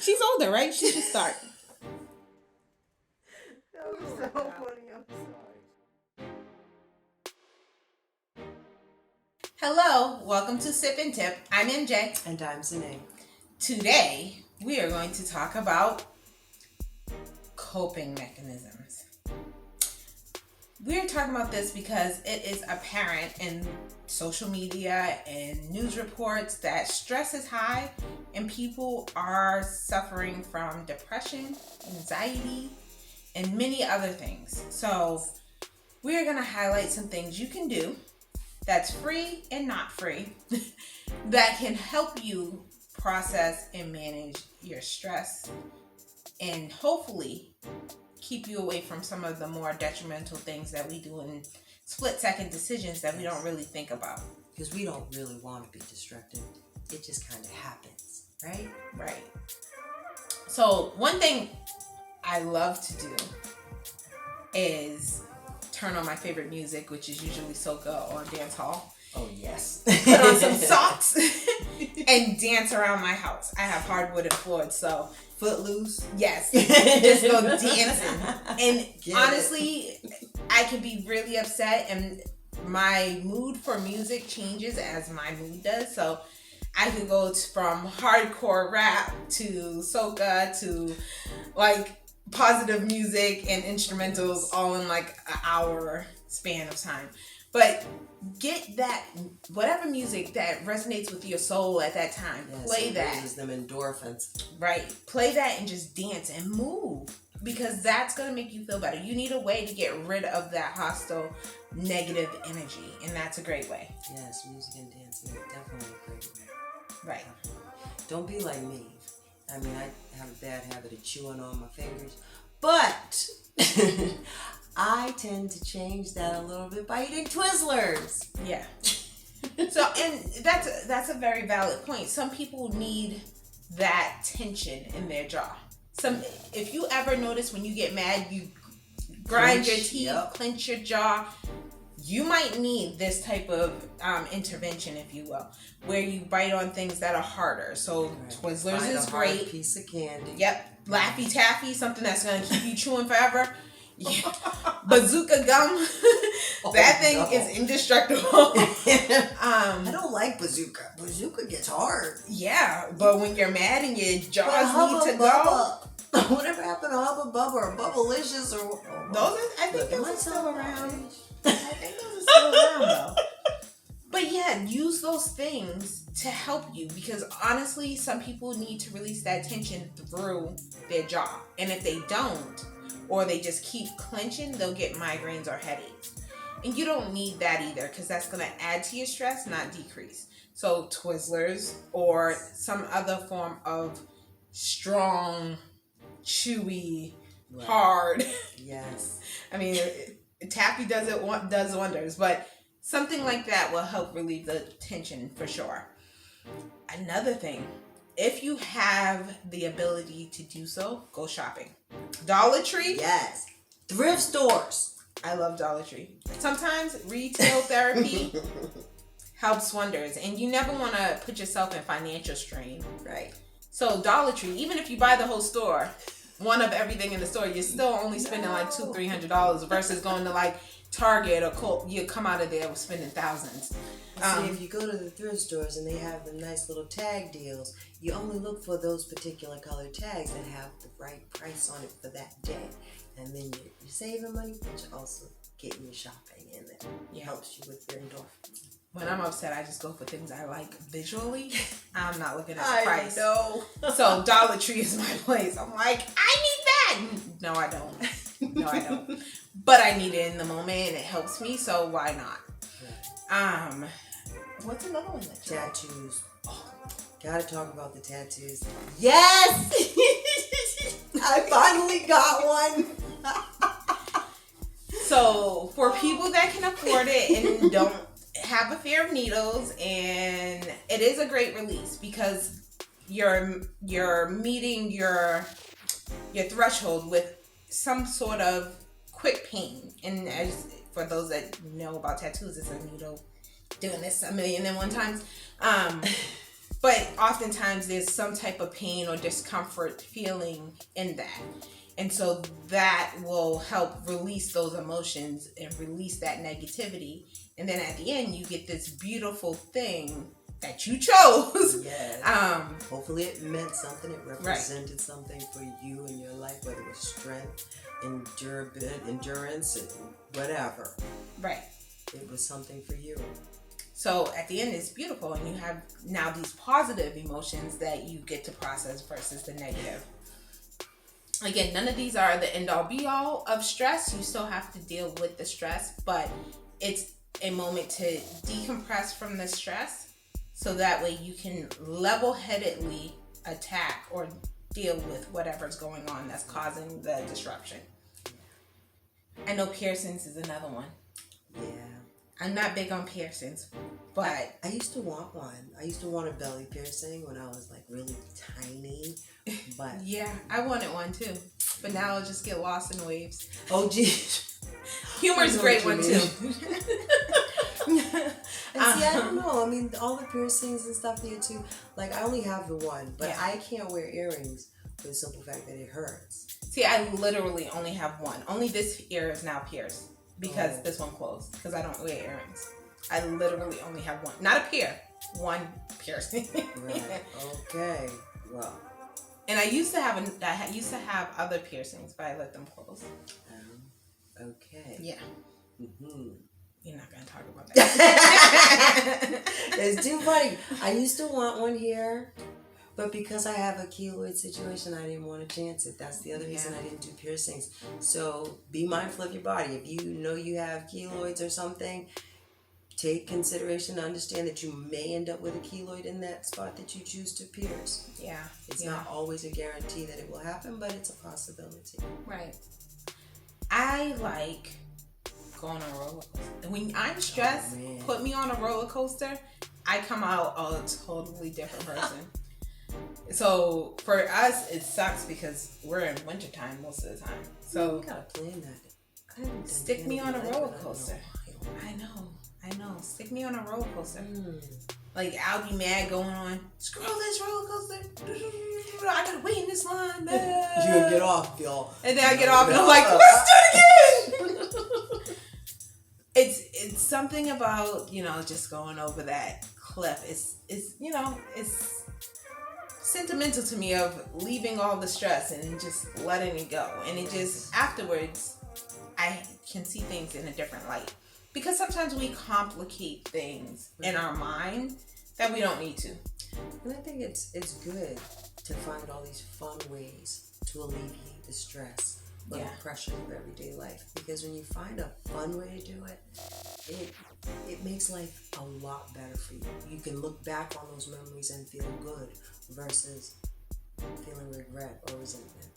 She's older, right? She should start. That was so funny. I'm sorry. Hello, welcome to Sip and Tip. I'm MJ. And I'm Zane. Today, we are going to talk about coping mechanisms. We're talking about this because it is apparent in social media and news reports that stress is high and people are suffering from depression, anxiety, and many other things. So we're going to highlight some things you can do that's free and not free that can help you process and manage your stress and hopefully keep you away from some of the more detrimental things that we do in split-second decisions that we don't really think about. Because we don't really want to be destructive. It just kind of happens, right? Right. So one thing I love to do is turn on my favorite music, which is usually soca or dance hall. Oh, yes. Put on some socks and dance around my house. I have hardwood and floors, so Footloose. yes, just go dancing. And honestly, I can be really upset, and my mood for music changes as my mood does. So I could go from hardcore rap to soca to like positive music and instrumentals all in like an hour span of time. But get that, whatever music that resonates with your soul at that time, play that. Raises them endorphins. Right. Play that and just dance and move, because that's going to make you feel better. You need a way to get rid of that hostile, negative energy, and that's a great way. Yes, music and dancing is definitely a great way. Right. Don't be like me. I mean, I have a bad habit of chewing on my fingers, but I tend to change that a little bit by eating Twizzlers. Yeah. So, and that's a very valid point. Some people need that tension in their jaw. If you ever notice when you get mad, you grind your teeth, clench your jaw. You might need this type of intervention, if you will, where you bite on things that are harder. So Twizzlers is great. Piece of candy. Yep. Laffy Taffy, something that's going to keep you chewing forever. Yeah. Bazooka gum. That thing is indestructible. I don't like bazooka. Bazooka gets hard. Yeah, but when you're mad and your jaws need to go. Whatever happened to Hubba Bubba or Bubblicious or I think those are still around. I think those are still around though. But yeah, use those things to help you, because honestly, some people need to release that tension through their jaw. And if they don't, or they just keep clenching, they'll get migraines or headaches. And you don't need that either, because that's going to add to your stress, not decrease. So Twizzlers or some other form of strong, chewy, hard. Yes. I mean, taffy does wonders, but something like that will help relieve the tension for sure. Another thing, if you have the ability to do so, go shopping. Dollar Tree. Yes. Thrift stores. I love Dollar Tree. Sometimes retail therapy helps wonders, and you never want to put yourself in financial strain. Right. So Dollar Tree, even if you buy the whole store, one of everything in the store, you're still only spending like $200-$300 versus going to like Target or Colt. You come out of there with spending thousands. See, if you go to the thrift stores and they have the nice little tag deals, you only look for those particular color tags that have the right price on it for that day. And then you're saving money, but you're also getting your shopping in there. It helps you with your endorphins. When I'm upset, I just go for things I like visually. I'm not looking at the price. I know. So Dollar Tree is my place. I'm like, I need that. No, I don't. But I need it in the moment and it helps me, so why not? Right. What's another one that you tattoos. Oh, gotta talk about the tattoos. Yes! I finally got one. So for people that can afford it and don't have a fear of needles, and it is a great release because you're meeting your threshold with some sort of quick pain. And as for those that know about tattoos, it's a needle doing this 1,000,001 times. But oftentimes there's some type of pain or discomfort feeling in that. And so that will help release those emotions and release that negativity. And then at the end, you get this beautiful thing that you chose. Yes. Hopefully it meant something. It represented something for you in your life, whether it was strength, endurance, and whatever. Right. It was something for you. So at the end, it's beautiful. And you have now these positive emotions that you get to process versus the negative. Again, none of these are the end-all be-all of stress. You still have to deal with the stress, but it's a moment to decompress from the stress so that way you can level-headedly attack or deal with whatever's going on that's causing the disruption. I know piercings is another one. Yeah. I'm not big on piercings, but I used to want one. I used to want a belly piercing when I was like really tiny. But yeah, I wanted one too. But now I'll just get lost in waves. Oh, gee. Humor's a great one too. And see, I don't know. I mean, all the piercings and stuff there too. Like, I only have the one, but yeah. I can't wear earrings for the simple fact that it hurts. See, I literally only have one. Only this ear is now pierced because this one closed. Because I don't wear earrings. I literally only have one. Not a pair. One piercing. Right. Okay. Well. And I used to have other piercings, but I let them close. Okay. Yeah. Mm-hmm. You're not gonna talk about that. It's too funny. I used to want one here, but because I have a keloid situation, I didn't want to chance it. That's the other reason I didn't do piercings. So be mindful of your body. If you know you have keloids or something, take consideration to understand that you may end up with a keloid in that spot that you choose to pierce. Yeah. It's not always a guarantee that it will happen, but it's a possibility. Right. I like going on a roller coaster. When I'm stressed, put me on a roller coaster, I come out a totally different person. So for us, it sucks because we're in wintertime most of the time. So you gotta plan that. Stick me on a roller coaster. I know. Stick me on a roller coaster. Like, I'll be mad going on, screw this roller coaster. I gotta wait in this line. You're gonna get off, y'all. And then I get off and I'm like, let's do it again. It's something about, just going over that cliff. It's sentimental to me of leaving all the stress and just letting it go. And it just, afterwards, I can see things in a different light. Because sometimes we complicate things in our mind that we don't need to. And I think it's good to find all these fun ways to alleviate the stress or the pressure of everyday life. Because when you find a fun way to do it, it makes life a lot better for you. You can look back on those memories and feel good versus feeling regret or resentment.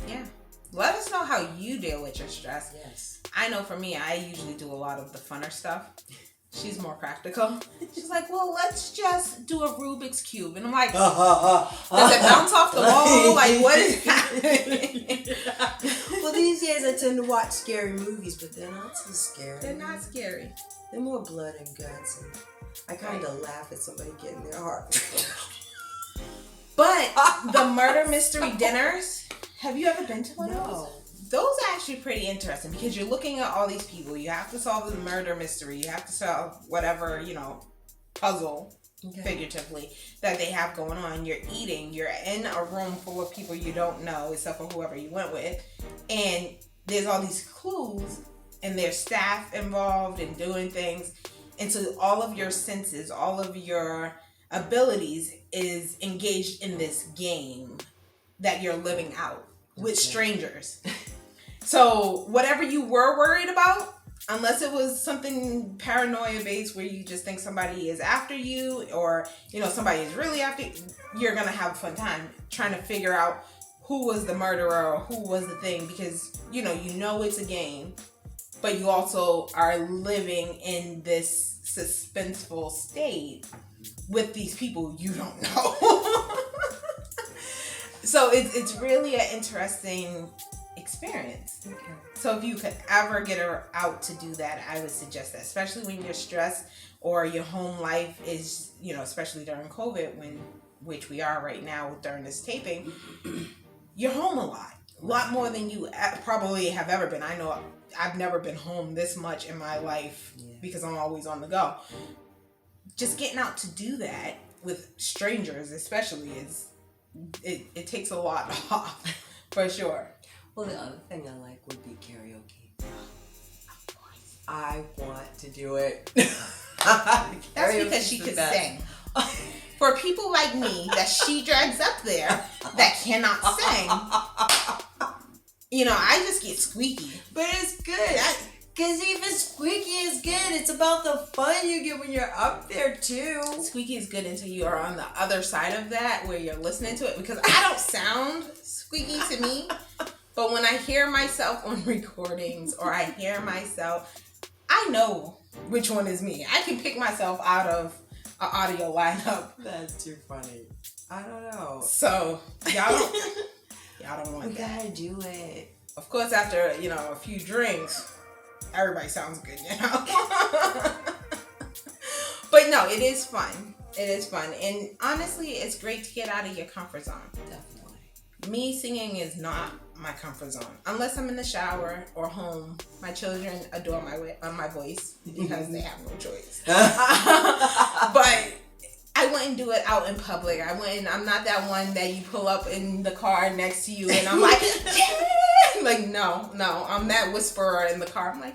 Yeah. Let us know how you deal with your stress. Yes. I know for me, I usually do a lot of the funner stuff. She's more practical. She's like, well, let's just do a Rubik's Cube. And I'm like, does it bounce off the wall? Like, what is happening? Well, these days I tend to watch scary movies, but they're not so scary. They're not scary. They're more blood and guts. And I kind of laugh at somebody getting their heart. But the murder mystery dinners... Have you ever been to one of those? Those are actually pretty interesting because you're looking at all these people. You have to solve the murder mystery. You have to solve whatever, puzzle, figuratively, that they have going on. You're eating. You're in a room full of people you don't know, except for whoever you went with. And there's all these clues, and there's staff involved in doing things. And so all of your senses, all of your abilities is engaged in this game that you're living out with strangers. So whatever you were worried about, unless it was something paranoia based where you just think somebody is after you or somebody is really after you, you're gonna have a fun time trying to figure out who was the murderer or who was the thing, because you know it's a game, but you also are living in this suspenseful state with these people you don't know. So it's really an interesting experience. Okay. So if you could ever get her out to do that, I would suggest that, especially when you're stressed or your home life is, especially during COVID, which we are right now during this taping, you're home a lot more than you probably have ever been. I know I've never been home this much in my life because I'm always on the go. Just getting out to do that with strangers, especially, it takes a lot off for sure. Well, the other thing I like would be karaoke. Of course. I want to do it. That's because she could sing. For people like me that she drags up there that cannot sing, I just get squeaky. But it's good. Because even squeaky is good. It's about the fun you get when you're up there, too. Squeaky is good until you are on the other side of that where you're listening to it. Because I don't sound squeaky to me. But when I hear myself on recordings or I hear myself, I know which one is me. I can pick myself out of an audio lineup. That's too funny. I don't know. So, y'all don't want we that. gotta do it. Of course, after, a few drinks, everybody sounds good, But no, it is fun. It is fun. And honestly, it's great to get out of your comfort zone. Definitely. Me singing is not my comfort zone. Unless I'm in the shower or home. My children adore my voice because they have no choice. But I wouldn't do it out in public. I'm not that one that you pull up in the car next to you and I'm like, yeah! Like, no. I'm that whisperer in the car. I'm like,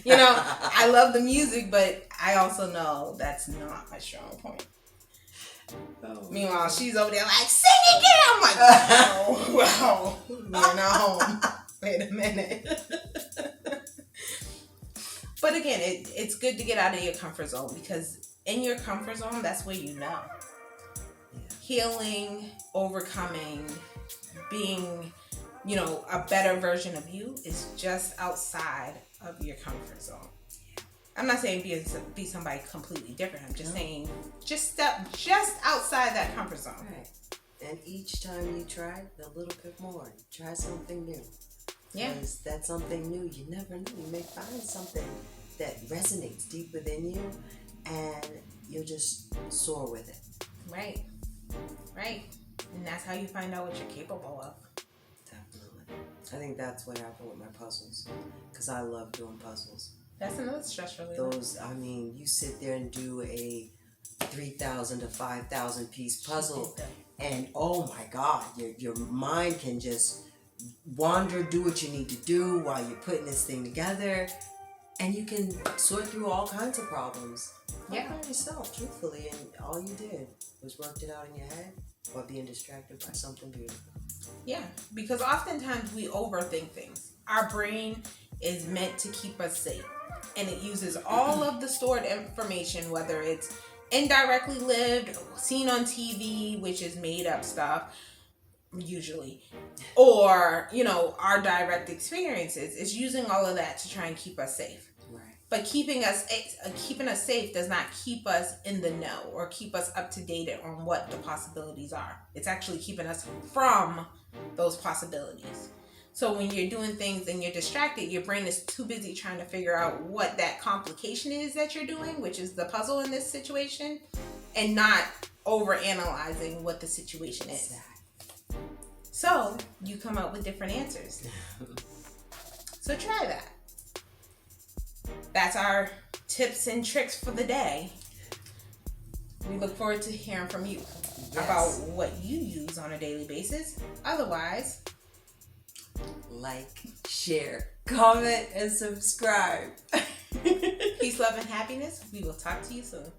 hey. I love the music, but I also know that's not my strong point. Oh, meanwhile, she's over there like, sing again! I'm like, oh, well, we're not home. Wait a minute. But again, it's good to get out of your comfort zone because in your comfort zone, that's where you know. Yeah. Healing, overcoming, being, a better version of you is just outside of your comfort zone. I'm not saying be somebody completely different. I'm just saying just step just outside that comfort zone. Right. And each time you try a little bit more, try something new. Yeah. Because that's something new. You never know. You may find something that resonates deep within you and you'll just soar with it. Right. And that's how you find out what you're capable of. Definitely. I think that's what happened with my puzzles. Because I love doing puzzles. That's another stress reliever. You sit there and do a 3,000 to 5,000 piece puzzle, and oh my God, your mind can just wander, do what you need to do while you're putting this thing together, and you can sort through all kinds of problems. All by yourself, truthfully, and all you did was worked it out in your head while being distracted by something beautiful. Yeah, because oftentimes we overthink things. Our brain is meant to keep us safe. And it uses all of the stored information, whether it's indirectly lived, seen on TV, which is made up stuff, usually, or, our direct experiences. It's using all of that to try and keep us safe. Right. But keeping us safe does not keep us in the know or keep us up to date on what the possibilities are. It's actually keeping us from those possibilities. So when you're doing things and you're distracted, your brain is too busy trying to figure out what that complication is that you're doing, which is the puzzle in this situation, and not over-analyzing what the situation is. Exactly. So you come up with different answers. So try that. That's our tips and tricks for the day. We look forward to hearing from you about what you use on a daily basis. Otherwise, like, share, comment, and subscribe. Peace, love, and happiness. We will talk to you soon.